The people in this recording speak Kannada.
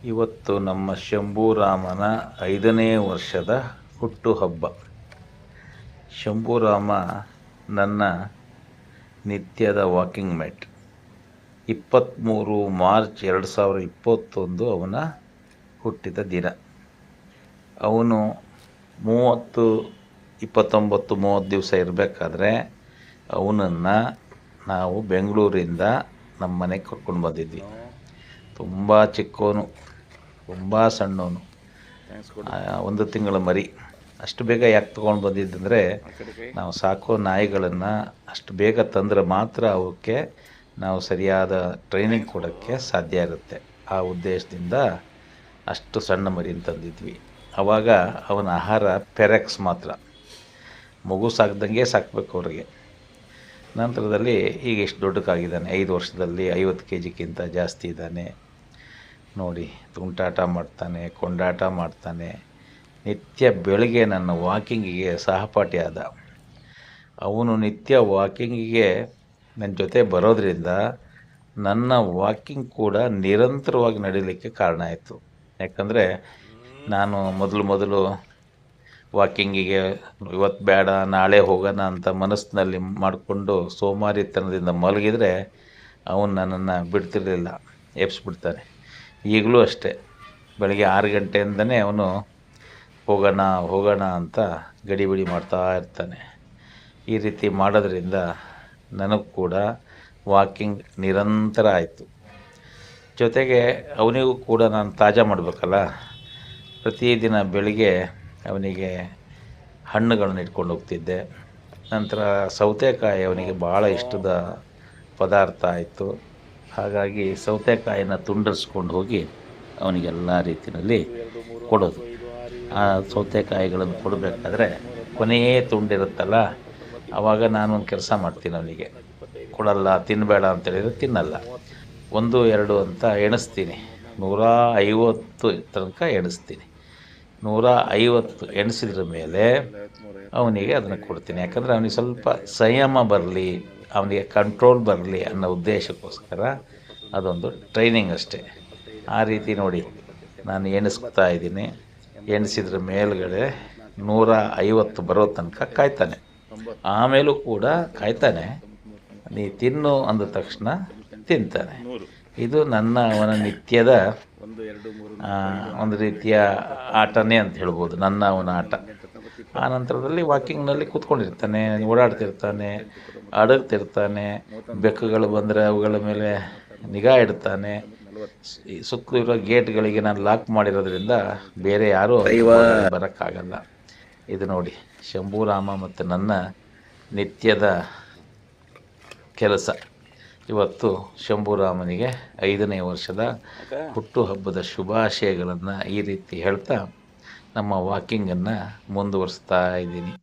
ಇವತ್ತು ನಮ್ಮ ಶಂಭೂರಾಮನ 5ನೇ ವರ್ಷದ ಹುಟ್ಟುಹಬ್ಬ. ಶಂಭೂರಾಮ ನನ್ನ ನಿತ್ಯದ ವಾಕಿಂಗ್ ಮೇಟ್. 23 ಮಾರ್ಚ್ 2021 ಅವನ ಹುಟ್ಟಿದ ದಿನ. ಅವನು 29-30 ದಿವಸ ಇರಬೇಕಾದ್ರೆ ಅವನನ್ನು ನಾವು ಬೆಂಗಳೂರಿಂದ ನಮ್ಮ ಮನೆಗೆ ಕರ್ಕೊಂಡು ಬಂದಿದ್ವಿ. ತುಂಬ ಚಿಕ್ಕವನು, ತುಂಬ ಸಣ್ಣವನು, 1 ತಿಂಗಳ ಮರಿ. ಅಷ್ಟು ಬೇಗ ಯಾಕೆ ತೊಗೊಂಡು ಬಂದಿದ್ದಂದರೆ, ನಾವು ಸಾಕೋ ನಾಯಿಗಳನ್ನು ಅಷ್ಟು ಬೇಗ ತಂದರೆ ಮಾತ್ರ ಅವಕ್ಕೆ ನಾವು ಸರಿಯಾದ ಟ್ರೈನಿಂಗ್ ಕೊಡೋಕ್ಕೆ ಸಾಧ್ಯ ಇರುತ್ತೆ. ಆ ಉದ್ದೇಶದಿಂದ ಅಷ್ಟು ಸಣ್ಣ ಮರಿನ ತಂದಿದ್ವಿ. ಆವಾಗ ಅವನ ಆಹಾರ ಪೆರೆಕ್ಸ್ ಮಾತ್ರ. ಮಗು ಸಾಕ್ದಂಗೆ ಸಾಕಬೇಕು ಅವ್ರಿಗೆ. ನಂತರದಲ್ಲಿ ಈಗ ಎಷ್ಟು ದೊಡ್ಡಕ್ಕಾಗಿದ್ದಾನೆ, 5 ವರ್ಷದಲ್ಲಿ 50 kgಕ್ಕಿಂತ ಜಾಸ್ತಿ ಇದ್ದಾನೆ. ನೋಡಿ, ತುಂಟಾಟ ಮಾಡ್ತಾನೆ, ಕೊಂಡಾಟ ಮಾಡ್ತಾನೆ. ನಿತ್ಯ ಬೆಳಗ್ಗೆ ನನ್ನ ವಾಕಿಂಗಿಗೆ ಸಹಪಾಠಿ ಆದ. ಅವನು ನಿತ್ಯ ವಾಕಿಂಗಿಗೆ ನನ್ನ ಜೊತೆ ಬರೋದರಿಂದ ನನ್ನ ವಾಕಿಂಗ್ ಕೂಡ ನಿರಂತರವಾಗಿ ನಡೀಲಿಕ್ಕೆ ಕಾರಣ ಆಯಿತು. ಯಾಕಂದರೆ ನಾನು ಮೊದಲು ವಾಕಿಂಗಿಗೆ ಇವತ್ತು ಬೇಡ ನಾಳೆ ಹೋಗೋಣ ಅಂತ ಮನಸ್ಸಿನಲ್ಲಿ ಮಾಡಿಕೊಂಡು ಸೋಮಾರಿತನದಿಂದ ಮಲಗಿದರೆ ಅವನು ನನ್ನನ್ನು ಬಿಡ್ತಿರಲಿಲ್ಲ, ಎಬ್ಸ್ಬಿಡ್ತಾನೆ. ಈಗಲೂ ಅಷ್ಟೇ, ಬೆಳಗ್ಗೆ 6 ಗಂಟೆಯಿಂದನೇ ಅವನು ಹೋಗೋಣ ಅಂತ ಗಡಿಬಿಡಿ ಮಾಡ್ತಾ ಇರ್ತಾನೆ. ಈ ರೀತಿ ಮಾಡೋದ್ರಿಂದ ನನಗೂ ಕೂಡ ವಾಕಿಂಗ್ ನಿರಂತರ ಆಯಿತು. ಜೊತೆಗೆ ಅವನಿಗೂ ಕೂಡ ನಾನು ತಾಜಾ ಮಾಡಬೇಕಲ್ಲ. ಪ್ರತಿದಿನ ಬೆಳಿಗ್ಗೆ ಅವನಿಗೆ ಹಣ್ಣುಗಳನ್ನು ಇಟ್ಕೊಂಡು ಹೋಗ್ತಿದ್ದೆ. ನಂತರ ಸೌತೆಕಾಯಿ ಅವನಿಗೆ ಭಾಳ ಇಷ್ಟದ ಪದಾರ್ಥ ಆಯಿತು. ಹಾಗಾಗಿ ಸೌತೆಕಾಯಿನ ತುಂಡರಿಸ್ಕೊಂಡು ಹೋಗಿ ಅವನಿಗೆಲ್ಲ ರೀತಿಯಲ್ಲಿ ಕೊಡೋದು. ಆ ಸೌತೆಕಾಯಿಗಳನ್ನು ಕೊಡಬೇಕಾದ್ರೆ ಕೊನೆಯೇ ತುಂಡಿರುತ್ತಲ್ಲ, ಆವಾಗ ನಾನೊಂದು ಕೆಲಸ ಮಾಡ್ತೀನಿ. ಅವನಿಗೆ ಕೊಡಲ್ಲ, ತಿನ್ನಬೇಡ ಅಂತೇಳಿದರೆ ತಿನ್ನಲ್ಲ. 1, 2 ಅಂತ ಎಣಿಸ್ತೀನಿ. 150 ತನಕ ಎಣಿಸ್ತೀನಿ. 150 ಎಣಿಸಿದ್ರ ಮೇಲೆ ಅವನಿಗೆ ಅದನ್ನು ಕೊಡ್ತೀನಿ. ಯಾಕಂದರೆ ಅವನಿಗೆ ಸ್ವಲ್ಪ ಸಂಯಮ ಬರಲಿ, ಅವನಿಗೆ ಕಂಟ್ರೋಲ್ ಬರಲಿ ಅನ್ನೋ ಉದ್ದೇಶಕ್ಕೋಸ್ಕರ ಅದೊಂದು ಟ್ರೈನಿಂಗ್ ಅಷ್ಟೇ. ಆ ರೀತಿ ನೋಡಿ ನಾನು ಎಣಿಸ್ತಾ ಇದ್ದೀನಿ. ಎಣಿಸಿದ್ರ ಮೇಲ್ಗಡೆ 150 ಬರೋ ತನಕ ಕಾಯ್ತಾನೆ. ಆಮೇಲೂ ಕೂಡ ಕಾಯ್ತಾನೆ. ನೀ ತಿನ್ನು ಅಂದ ತಕ್ಷಣ ತಿಂತಾನೆ. ಇದು ಅವನ ನಿತ್ಯದ ಒಂದು ರೀತಿಯ ಆಟನೇ ಅಂತ ಹೇಳ್ಬೋದು, ಅವನ ಆಟ. ಆ ನಂತರದಲ್ಲಿ ವಾಕಿಂಗ್ನಲ್ಲಿ ಕೂತ್ಕೊಂಡಿರ್ತಾನೆ, ಓಡಾಡ್ತಿರ್ತಾನೆ, ಅಡಗ್ತಿರ್ತಾನೆ. ಬೆಕ್ಕುಗಳು ಬಂದರೆ ಅವುಗಳ ಮೇಲೆ ನಿಗಾ ಇಡ್ತಾನೆ. ಸುತ್ತಲೂ ಇರೋ ಗೇಟ್ಗಳಿಗೆ ನಾನು ಲಾಕ್ ಮಾಡಿರೋದ್ರಿಂದ ಬೇರೆ ಯಾರೂ ಬರೋಕ್ಕಾಗಲ್ಲ. ಇದು ನೋಡಿ ಶಂಭೂರಾಮ ಮತ್ತು ನನ್ನ ನಿತ್ಯದ ಕೆಲಸ. ಇವತ್ತು ಶಂಭೂರಾಮನಿಗೆ 5ನೇ ವರ್ಷದ ಹುಟ್ಟುಹಬ್ಬದ ಶುಭಾಶಯಗಳನ್ನು ಈ ರೀತಿ ಹೇಳ್ತಾ ನಮ್ಮ ವಾಕಿಂಗನ್ನು ಮುಂದುವರಿಸ್ತಾ ಇದ್ದೀನಿ.